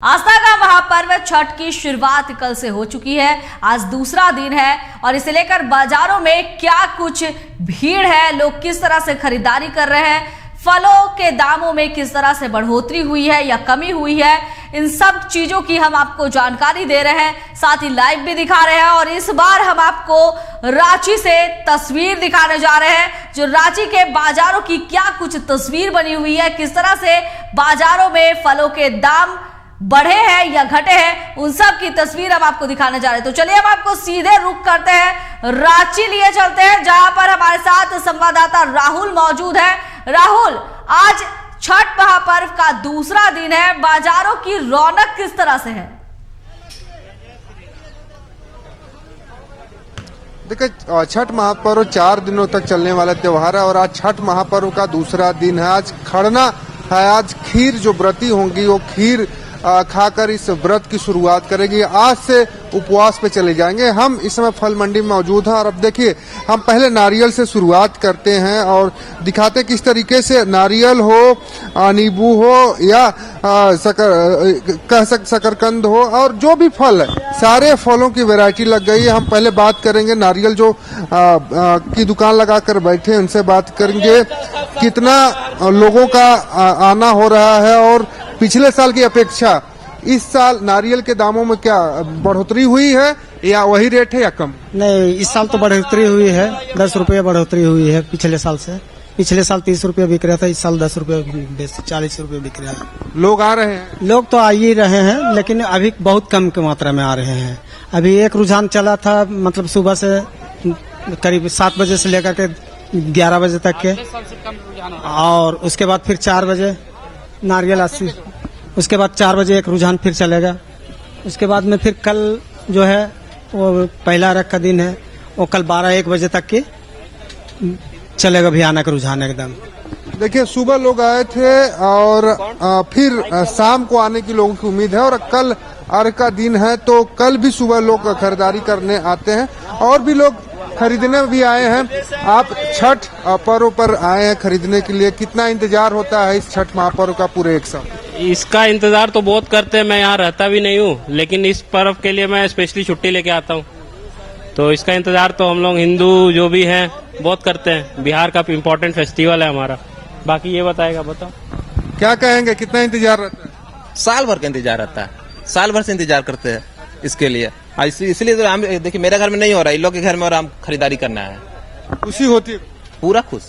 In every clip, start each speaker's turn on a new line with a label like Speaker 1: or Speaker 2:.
Speaker 1: आस्था का महापर्व छठ की शुरुआत कल से हो चुकी है। आज दूसरा दिन है और इसे लेकर बाजारों में क्या कुछ भीड़ है, लोग किस तरह से खरीदारी कर रहे हैं, फलों के दामों में किस तरह से बढ़ोतरी हुई है या कमी हुई है, इन सब चीजों की हम आपको जानकारी दे रहे हैं, साथ ही लाइव भी दिखा रहे हैं। और इस बार हम आपको रांची से तस्वीर दिखाने जा रहे हैं, जो रांची के बाजारों की क्या कुछ तस्वीर बनी हुई है, किस तरह से बाजारों में फलों के दाम बढ़े हैं या घटे हैं, उन सब की तस्वीर हम आपको दिखाने जा रहे हैं। तो चलिए हम आपको सीधे रुख करते हैं, रांची लिए चलते हैं, जहां पर हमारे साथ संवाददाता राहुल मौजूद है। राहुल, आज छठ महापर्व का दूसरा दिन है, बाजारों की रौनक किस तरह से है?
Speaker 2: देखिए, छठ महापर्व 4 दिनों तक चलने वाला त्योहार है और आज छठ महापर्व का दूसरा दिन है। आज खड़ना है, आज खीर जो व्रती होंगी वो खीर खाकर इस व्रत की शुरुआत करेगी। आज से उपवास पे चले जाएंगे। हम इस समय फल मंडी में मौजूद हैं और अब देखिए, हम पहले नारियल से शुरुआत करते हैं और दिखाते किस तरीके से नारियल हो, नींबू हो या शकरकंद हो और जो भी फल है, सारे फलों की वैरायटी लग गई है। हम पहले बात करेंगे नारियल जो की दुकान लगाकर बैठे, उनसे बात करेंगे कितना लोगों का आना हो रहा है और पिछले साल की अपेक्षा इस साल नारियल के दामों में क्या बढ़ोतरी हुई है या वही रेट है या कम?
Speaker 3: नहीं, इस साल तो बढ़ोतरी हुई है, 10 रुपये बढ़ोतरी हुई है पिछले साल से। पिछले साल 30 रुपये बिक रहा था, इस साल 10 रुपये 40 रुपये बिक रहा है।
Speaker 2: लोग आ रहे हैं?
Speaker 3: लोग तो आ ही रहे हैं, लेकिन अभी बहुत कम की मात्रा में आ रहे हैं। अभी एक रुझान चला था, मतलब सुबह से करीब 7 बजे से लेकर के 11 बजे तक के, और उसके बाद फिर 4 बजे नारियल 80, उसके बाद 4 बजे एक रुझान फिर चलेगा। उसके बाद में फिर कल जो है वो पहला रख का दिन है, वो कल 12-1 बजे तक के चलेगा भयानक रुझान एकदम।
Speaker 2: देखिए, सुबह लोग आए थे और फिर शाम को आने की लोगों की उम्मीद है और कल अर्घ का दिन है तो कल भी सुबह लोग खरीदारी करने आते हैं और भी लोग खरीदने भी आए हैं। आप छठ पर्व पर आए हैं खरीदने के लिए, कितना इंतजार होता है इस छठ महापर्व का पूरे एक साल?
Speaker 4: इसका इंतजार तो बहुत करते हैं, मैं यहाँ रहता भी नहीं हूँ, लेकिन इस पर्व के लिए मैं स्पेशली छुट्टी लेके आता हूँ। तो इसका इंतजार तो हम लोग हिंदू जो भी हैं बहुत करते हैं। बिहार का इम्पोर्टेंट फेस्टिवल है हमारा। बाकी ये बताएगा, बताओ
Speaker 2: क्या कहेंगे, कितना इंतजार रहता है?
Speaker 5: साल भर का इंतजार रहता है, साल भर से इंतजार करते हैं इसके लिए। इसलिए तो हम देखिए, मेरे घर में नहीं हो रहा, इन लोग के घर में और हम खरीदारी करना है।
Speaker 2: खुशी होती है?
Speaker 5: पूरा खुश।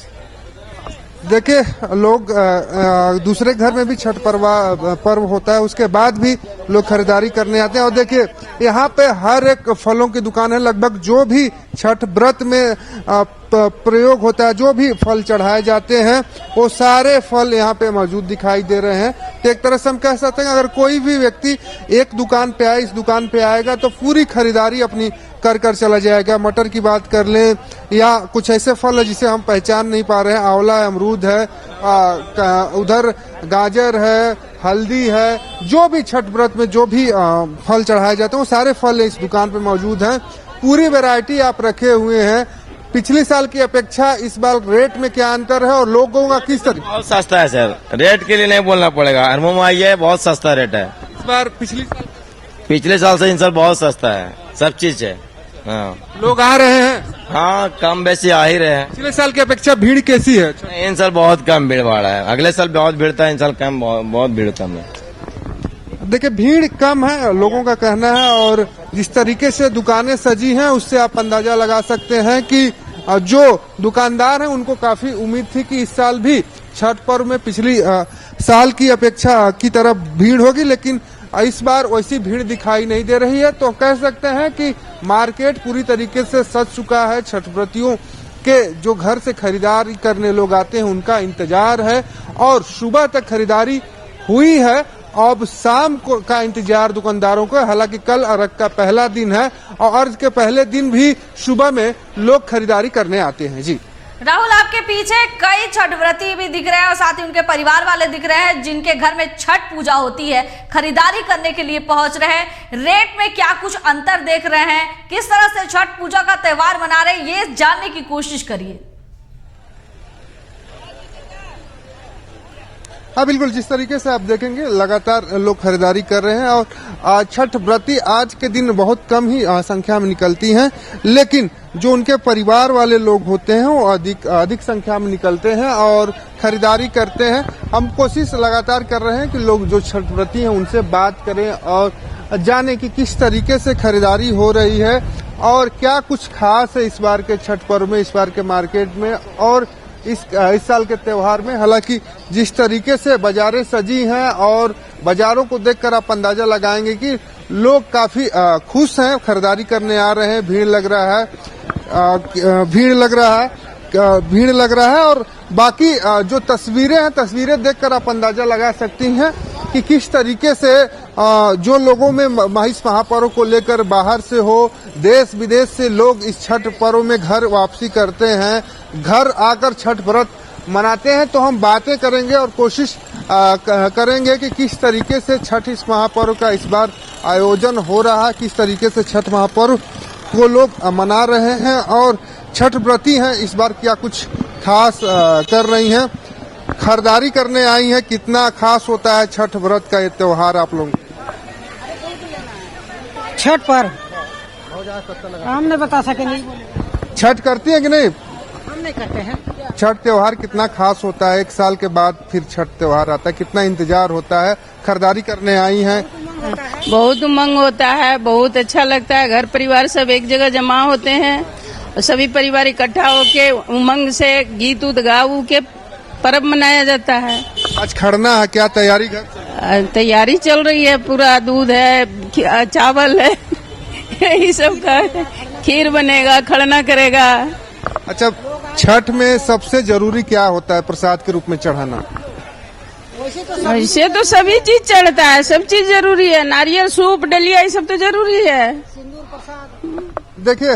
Speaker 2: देखिए, लोग दूसरे घर में भी छठ पर्व होता है, उसके बाद भी लोग खरीदारी करने आते हैं। और देखिए, यहाँ पे हर एक फलों की दुकान है। लगभग जो भी छठ व्रत में प्रयोग होता है, जो भी फल चढ़ाए जाते हैं, वो सारे फल यहाँ पे मौजूद दिखाई दे रहे हैं। तो एक तरह से हम कह सकते हैं, अगर कोई भी व्यक्ति एक दुकान पे आए, इस दुकान पे आएगा तो पूरी खरीदारी अपनी कर चला जाएगा। मटर की बात कर लें या कुछ ऐसे फल है जिसे हम पहचान नहीं पा रहे हैं, आंवला है, अमरूद है, उधर गाजर है, हल्दी है, जो भी छठ व्रत में जो भी फल चढ़ाए जाते हैं वो सारे फल इस दुकान पे मौजूद हैं। पूरी वैरायटी आप रखे हुए हैं। पिछले साल की अपेक्षा इस बार रेट में क्या अंतर है और लोगों का किस तरह?
Speaker 6: बहुत सस्ता है सर, रेट के लिए नहीं बोलना पड़ेगा, अनुभव आई है, बहुत सस्ता रेट है
Speaker 2: इस बार। पिछले
Speaker 6: साल से इन साल बहुत सस्ता है, सब चीज है। हाँ,
Speaker 2: लोग आ रहे हैं?
Speaker 6: हाँ, कम बेसी आ ही रहे हैं।
Speaker 2: पिछले साल की अपेक्षा भीड़ कैसी है?
Speaker 6: इन साल बहुत कम भीड़ भाड़ है, अगले साल बहुत भीड़ था, इन साल कम, बहुत भीड़ कम है।
Speaker 2: देखिए, भीड़ कम है लोगों का कहना है और जिस तरीके से दुकानें सजी हैं उससे आप अंदाजा लगा सकते हैं कि जो दुकानदार हैं उनको काफी उम्मीद थी कि इस साल भी छठ पर्व में पिछली साल की अपेक्षा की तरफ भीड़ होगी, लेकिन इस बार वैसी भीड़ दिखाई नहीं दे रही है। तो कह सकते हैं कि मार्केट पूरी तरीके से सज चुका है। छठ व्रतियों के जो घर से खरीदारी करने लोग आते हैं उनका इंतजार है और सुबह तक खरीदारी हुई है। अब शाम को का इंतजार दुकानदारों को, हालांकि कल अर्घ का पहला दिन है और अर्घ के पहले दिन भी सुबह में लोग खरीदारी करने आते हैं। जी
Speaker 1: राहुल, आपके पीछे कई छठ व्रती भी दिख रहे हैं और साथ ही उनके परिवार वाले दिख रहे हैं जिनके घर में छठ पूजा होती है, खरीदारी करने के लिए पहुंच रहे हैं। रेट में क्या कुछ अंतर देख रहे हैं, किस तरह से छठ पूजा का त्योहार मना रहे हैं, ये जानने की कोशिश करिए।
Speaker 2: हाँ बिल्कुल, जिस तरीके से आप देखेंगे लगातार लोग खरीदारी कर रहे हैं और छठ व्रती आज के दिन बहुत कम ही संख्या में निकलती हैं, लेकिन जो उनके परिवार वाले लोग होते हैं वो अधिक संख्या में निकलते हैं और खरीदारी करते हैं। हम कोशिश लगातार कर रहे हैं कि लोग जो छठ व्रती हैं उनसे बात करें और जाने कि किस तरीके से खरीदारी हो रही है और क्या कुछ खास है इस बार के छठ पर्व में, इस बार के मार्केट में और इस साल के त्योहार में। हालांकि जिस तरीके से बाजारें सजी हैं और बाजारों को देखकर आप अंदाजा लगाएंगे कि लोग काफी खुश हैं, खरीदारी करने आ रहे हैं, भीड़ लग रहा है और बाकी जो तस्वीरें देखकर आप अंदाजा लगा सकती हैं कि किस तरीके से जो लोगों में महिष महापर्व को लेकर बाहर से हो, देश विदेश से लोग इस छठ पर्व में घर वापसी करते हैं, घर आकर छठ व्रत मनाते हैं। तो हम बातें करेंगे और कोशिश करेंगे कि किस तरीके से छठ इस महापर्व का इस बार आयोजन हो रहा है, किस तरीके से छठ महापर्व को लोग मना रहे हैं और छठ व्रती हैं इस बार क्या कुछ खास कर रही हैं, खरीदारी करने आई हैं। कितना खास होता है छठ व्रत का ये त्योहार आप लोग?
Speaker 3: छठ पर हम नहीं बता सकेंगे।
Speaker 2: छठ करती है कि नहीं?
Speaker 3: हम नहीं करते हैं।
Speaker 2: छठ त्योहार कितना खास होता है? एक साल के बाद फिर छठ त्योहार आता है, कितना इंतजार होता है? खरीदारी करने आई हैं।
Speaker 7: बहुत उमंग होता है, बहुत अच्छा लगता है। घर परिवार सब एक जगह जमा होते हैं और सभी परिवार इकट्ठा होके उमंग से गीत उत गा के पर्व मनाया जाता है।
Speaker 2: आज खड़ना है, क्या तैयारी
Speaker 7: तैयारी चल रही है, पूरा दूध है, चावल है, यही सब का है। खीर बनेगा, खड़ना करेगा।
Speaker 2: अच्छा, छठ में सबसे जरूरी क्या होता है प्रसाद के रूप में चढ़ाना?
Speaker 7: वैसे तो सभी चीज चढ़ता है, सब चीज जरूरी है। नारियल, सूप, डलिया, ये सब तो जरूरी है।
Speaker 2: देखिए,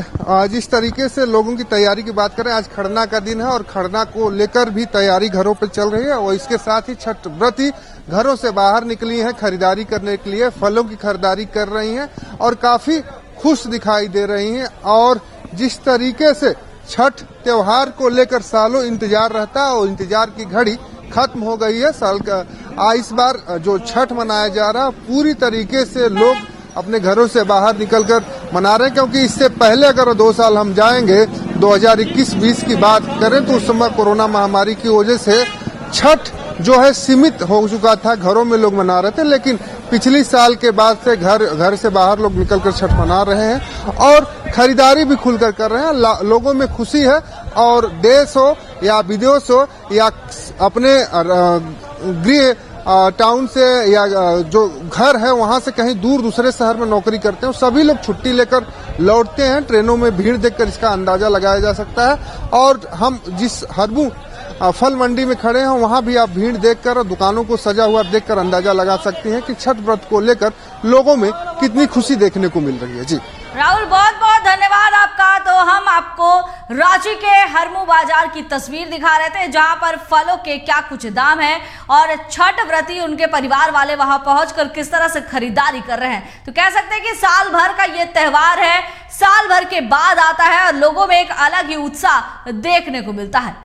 Speaker 2: जिस तरीके से लोगों की तैयारी की बात करें, आज खड़ना का दिन है और खड़ना को लेकर भी तैयारी घरों पर चल रही है और इसके साथ ही छठ व्रती घरों से बाहर निकली हैं खरीदारी करने के लिए, फलों की खरीदारी कर रही हैं और काफी खुश दिखाई दे रही हैं। और जिस तरीके से छठ त्योहार को लेकर सालों इंतजार रहता है और इंतजार की घड़ी खत्म हो गई है। साल का इस बार जो छठ मनाया जा रहा है पूरी तरीके से लोग अपने घरों से बाहर निकलकर मना रहे हैं, क्योंकि इससे पहले अगर 2 साल हम जाएंगे 2021-20 की बात करें तो उस समय कोरोना महामारी की वजह से छठ जो है सीमित हो चुका था, घरों में लोग मना रहे थे। लेकिन पिछली साल के बाद से घर से बाहर लोग निकलकर छठ मना रहे हैं और खरीदारी भी खुलकर कर रहे हैं। लोगों में खुशी है और देश हो या विदेश हो या अपने गृह टाउन से या जो घर है वहां से कहीं दूर दूसरे शहर में नौकरी करते हैं, सभी लोग छुट्टी लेकर लौटते हैं। ट्रेनों में भीड़ देखकर इसका अंदाजा लगाया जा सकता है। और हम जिस हरबू फल मंडी में खड़े हैं वहां भी आप भीड़ देखकर और दुकानों को सजा हुआ देखकर अंदाजा लगा सकती हैं कि छठ व्रत को लेकर लोगों में कितनी खुशी देखने को मिल रही है। जी
Speaker 1: राहुल, बहुत बहुत धन्यवाद आपका। तो हम आपको रांची के हरमू बाजार की तस्वीर दिखा रहे थे, जहां पर फलों के क्या कुछ दाम है और छठ व्रती उनके परिवार वाले वहां पहुंचकर किस तरह से खरीदारी कर रहे हैं। तो कह सकते हैं कि साल भर का ये त्योहार है, साल भर के बाद आता है और लोगों में एक अलग ही उत्साह देखने को मिलता है।